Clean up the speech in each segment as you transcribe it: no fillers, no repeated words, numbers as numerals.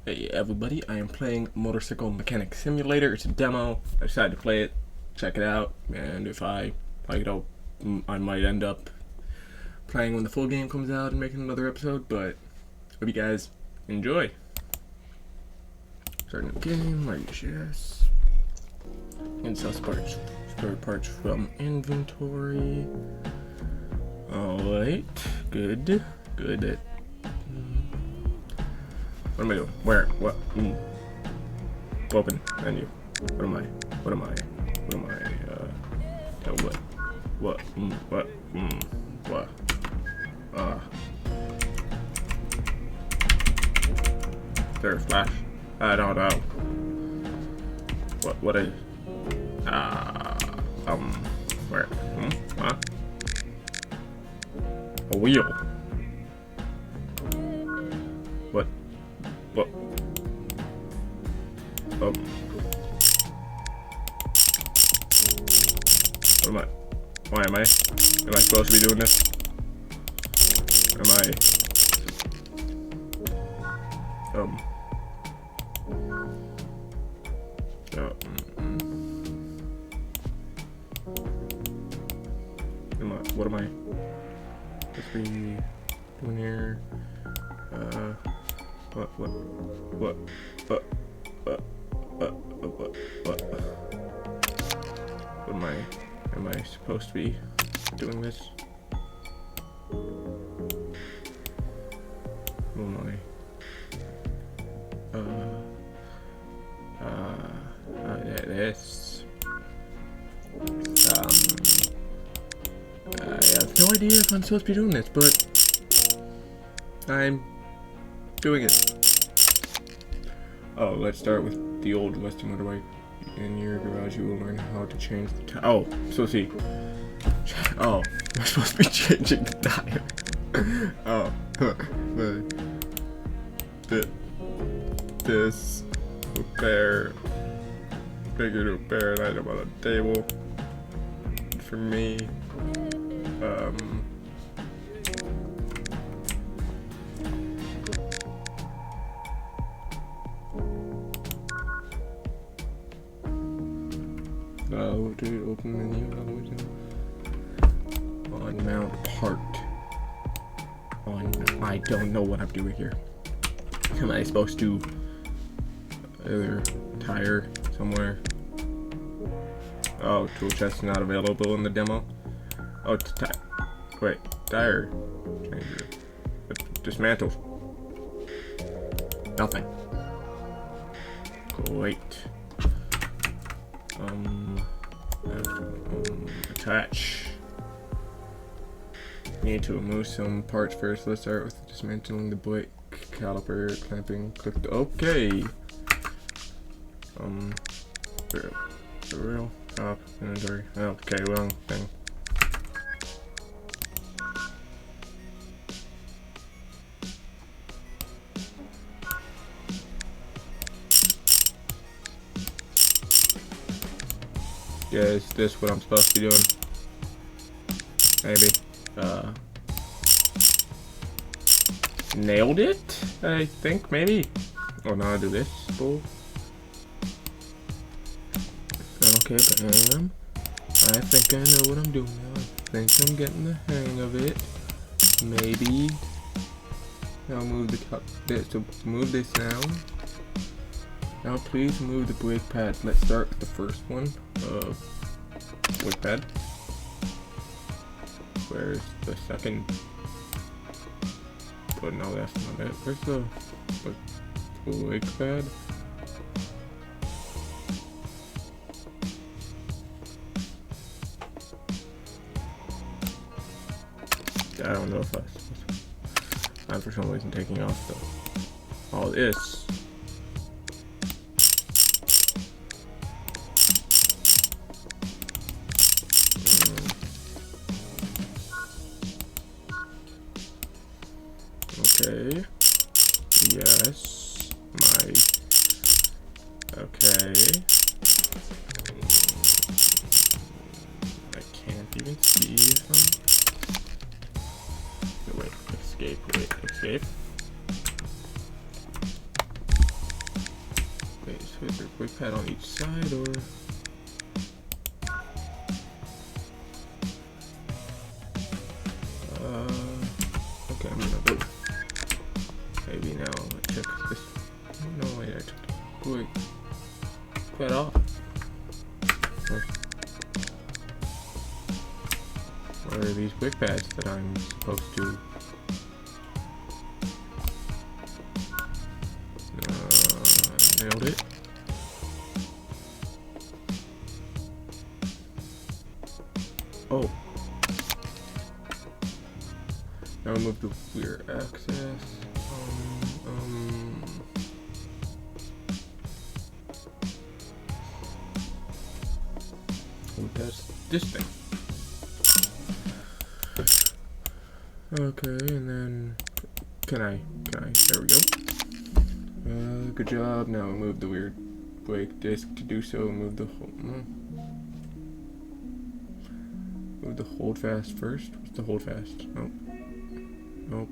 Hey everybody, I am playing Motorcycle Mechanic Simulator. It's a demo. I decided to play it, check it out, and if I like it, I might end up playing when the full game comes out and making another episode, but hope you guys enjoy. Starting the game, like yes. And sell parts. Spare parts from inventory. Alright, good. What am I doing? Where? What? Open menu. What am I? What? What? What? Is there a flash? I don't know. What is? Where? Huh? A wheel. What? What am I? Why am I supposed to be doing this? Am I? What am I supposed to be doing here? What? Am I supposed to be doing this? What am I? This. I have no idea if I'm supposed to be doing this, but I'm doing it. Oh, let's start with the old rusty motorbike. In your garage, you will learn how to change the tire. Oh, so see. Oh, I'm supposed to be changing the tire. Oh, this repair. Figure to repair an item on a table. For me, to open menu all the way down. On mount part. I don't know what I'm doing here. Am I supposed to either tire somewhere? Oh, tool chest not available in the demo. Oh, tire changer. Dismantled. Nothing. Great. Attach. Need to remove some parts first. Let's start with dismantling the brake caliper, clamping, click the OK. Real top inventory. Okay, wrong thing. Yeah, is this what I'm supposed to be doing? Maybe. Nailed it? I think, maybe. Oh, now I do this. Bull. Okay, bam. I think I know what I'm doing now. I think I'm getting the hang of it. Maybe. Now move to move this now. Now please move the brake pad. Let's start with the first one. Brake pad. Where's the second? But no, that's not it. Where's the brake pad? I don't know if I'm for some reason taking off all this. Okay. Yes. Okay. I can't even see them. Wait, escape. is there a brake pad on each side or? Okay, I'm gonna go. Maybe now I'll check this. No, wait, I took the brake pad off. What are these brake pads that I'm supposed to? Nailed it. Oh. Now move the rear axis. That's this thing. Okay, and then can I? There we go. Good job. Now move the weird brake disc to do so. Move the hold fast first. What's the hold fast? Nope. Nope.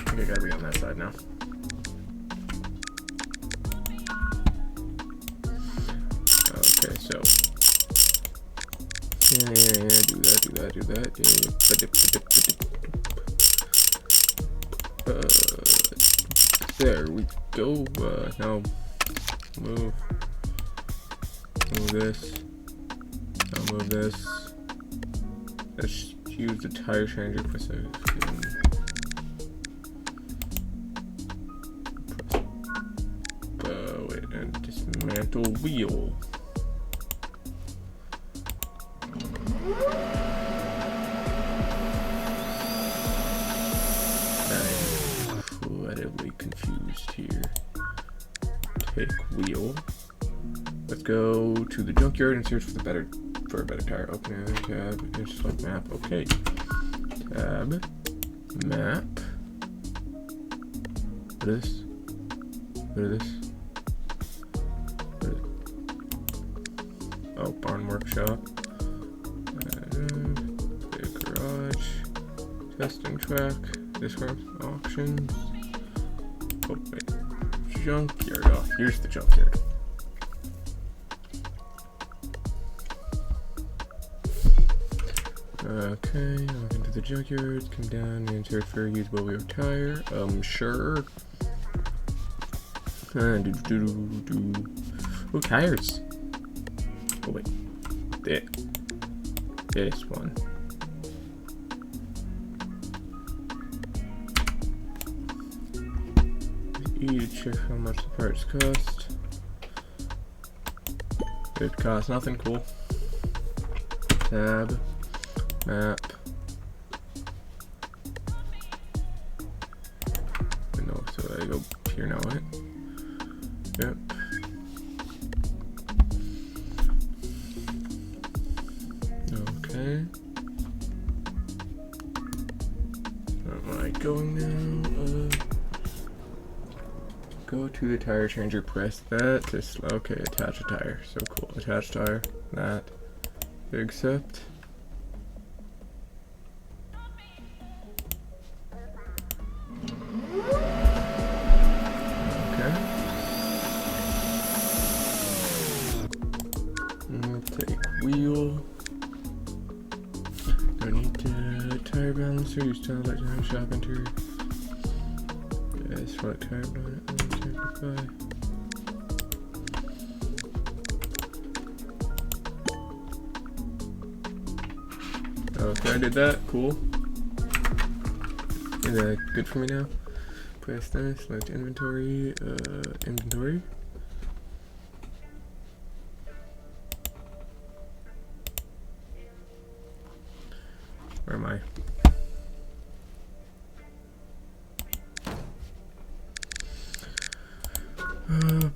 Okay, gotta be on that side now. Okay, so yeah, do that. There we go. Now move this. Now move this. Let's use the tire changer for a second. Wait, and dismantle wheel. I'm incredibly confused here. Take wheel. Let's go to the junkyard and search for a better tire. Open a tab and select map. Okay. Tab. Map. What is this? What is this? Oh, barn workshop. Big garage. Testing track. Discard auctions. Oh wait. Junkyard. Oh, here's the junkyard. Okay, look into the junkyard, come down and search for a usable rear tire. Sure. Oh, tires. Oh wait. This one. E to check how much the parts cost. It costs nothing, cool. Tab. Map. No, so I go here now, right? Yep. Okay. Where am I going now? Go to the tire changer, press that to okay, attach a tire. So cool. Attach tire. That. Accept. Wheel. I need to tire balancer. Use tile like tire shop enter. Select tire balancer. Okay, I did that. Cool. Is that good for me now? Press that. Select inventory. Inventory. Where am I?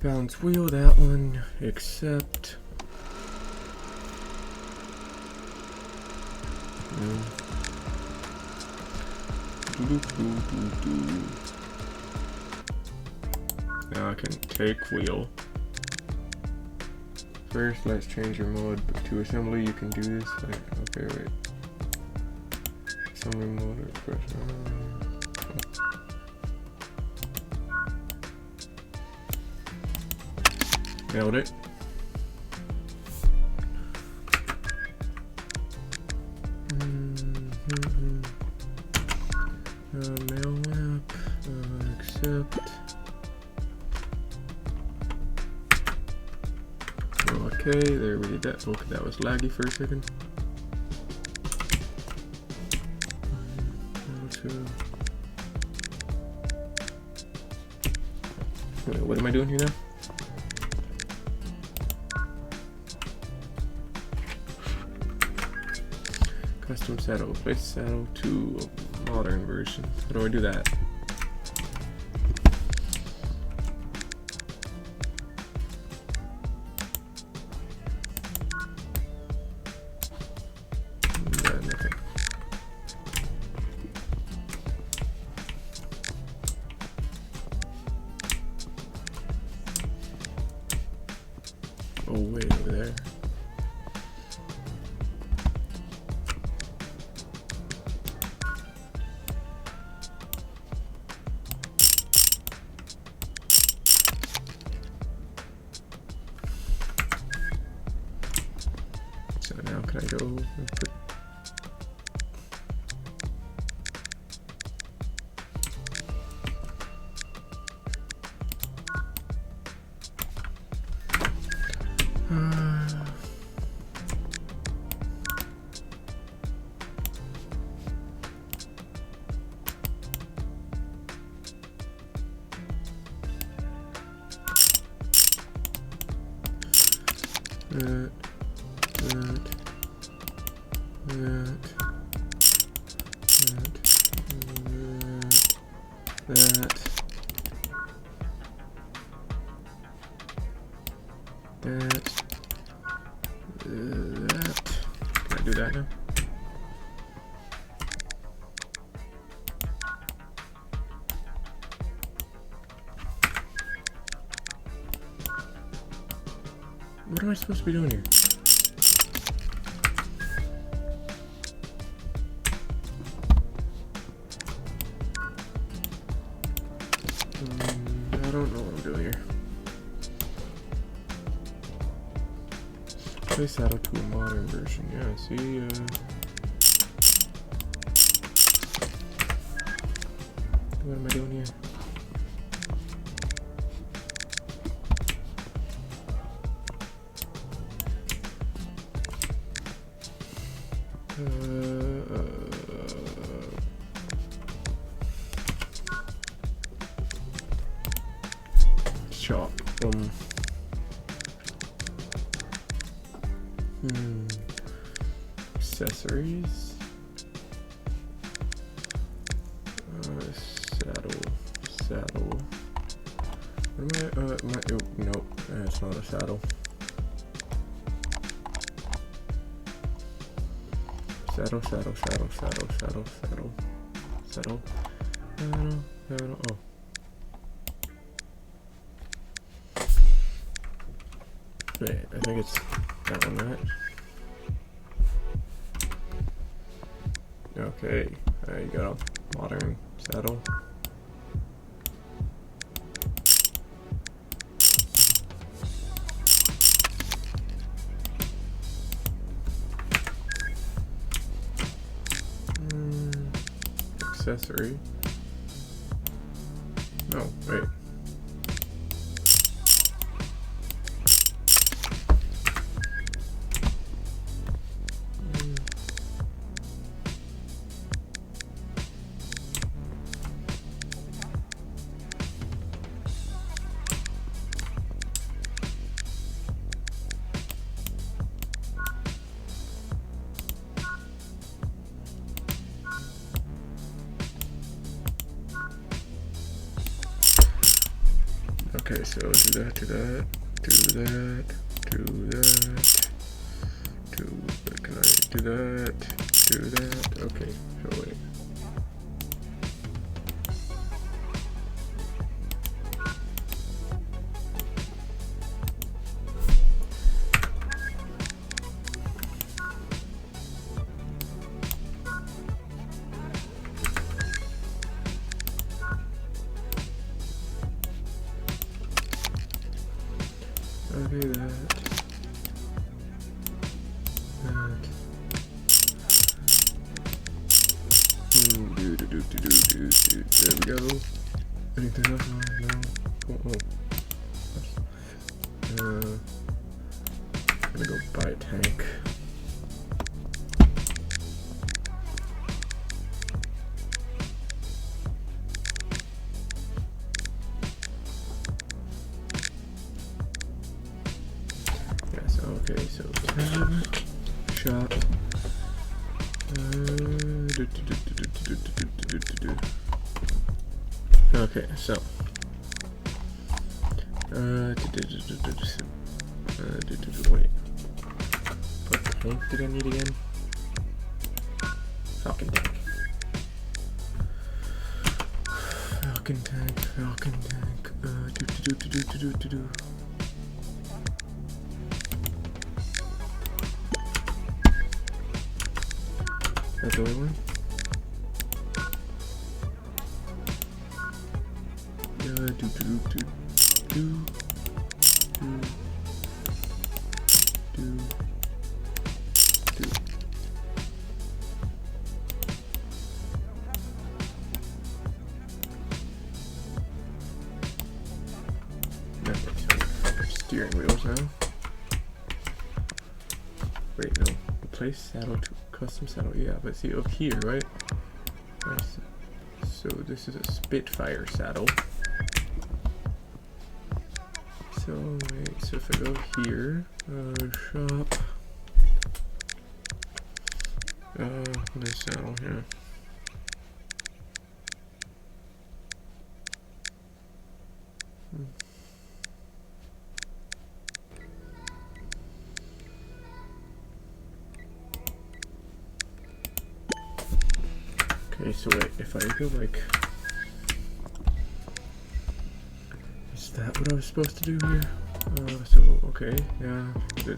Balance wheel, that one. Accept. Now I can take wheel. First, let's change your mode to assembly. You can do this. Okay, wait. Tell me motor pressure. Nailed it. Mail app. Accept. Okay, there we did that. Okay, that was laggy for a second. Wait, what am I doing here now? Custom saddle. Place saddle to a modern version. How do I do that? Nothing. Oh, wait, over there. So now can I go and put that, Can I do that now? What am I supposed to be doing here? I don't know what I'm doing here. Place saddle to a modern version. Yeah, see, what am I doing here? Shop. Accessories. Saddle. What am I? Oh, nope, that's not a saddle. Saddle. Oh. Wait, I think it's that one, right? Okay, there you go. Modern saddle. Accessory. No, wait. Okay, so do that. Can I do that? Okay, so wait. Okay, that. There we go. Anything else? No. I'm gonna go buy a tank. Yes, okay, so tab, shop. Okay, so wait. What tank did I need again? Falcon tank. Falcon tank. That's the right one? Steering wheels now. Wait, no. Replace saddle to custom saddle. Yeah, but see up here, right? Nice. So this is a Spitfire saddle. So wait, so if I go here, shop. What is saddle here? Okay, so wait, if I go like, is that what I was supposed to do here? So okay, yeah. Then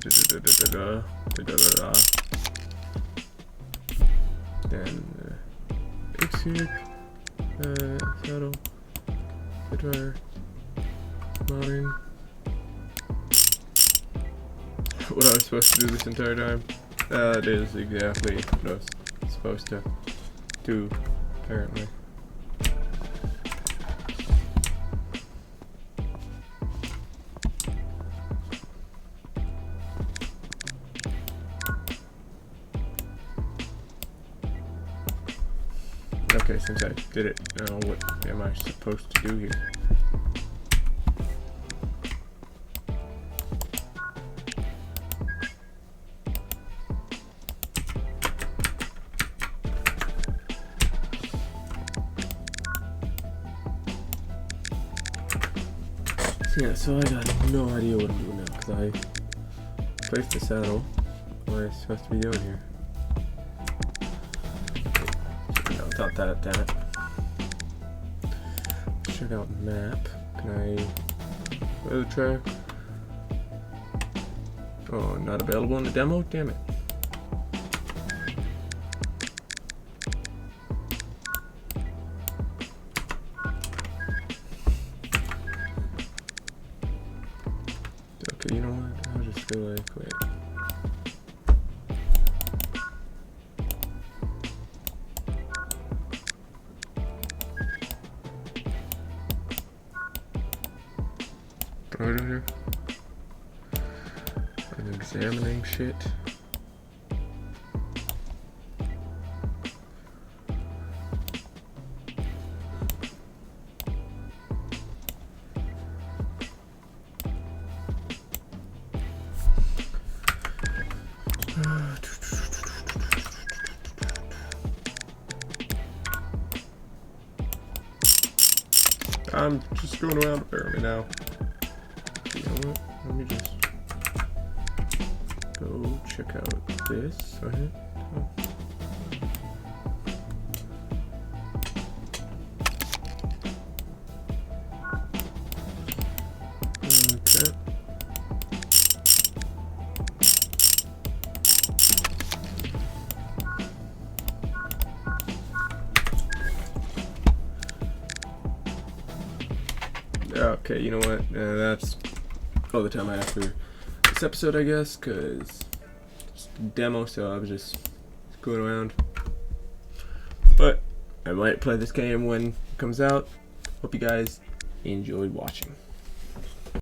exit, saddle, Spitfire, modern. What I was supposed to do this entire time? That is exactly what I was supposed to do, apparently. Okay, since I did it, now what am I supposed to do here? Yeah, so I got no idea what I'm doing now, because I placed the saddle. What am I supposed to be doing here? No, not that, damn it. Check out map. Can I weather track? Oh, not available in the demo? Damn it. Okay, you know what? I'll just go like, wait. Right over here. I'm examining shit. I'm just going around apparently now. You know what? Let me just go check out this. Okay. Okay, you know what? That's all the time I have for this episode, I guess, because it's a demo, so I was just going around. But I might play this game when it comes out. Hope you guys enjoyed watching.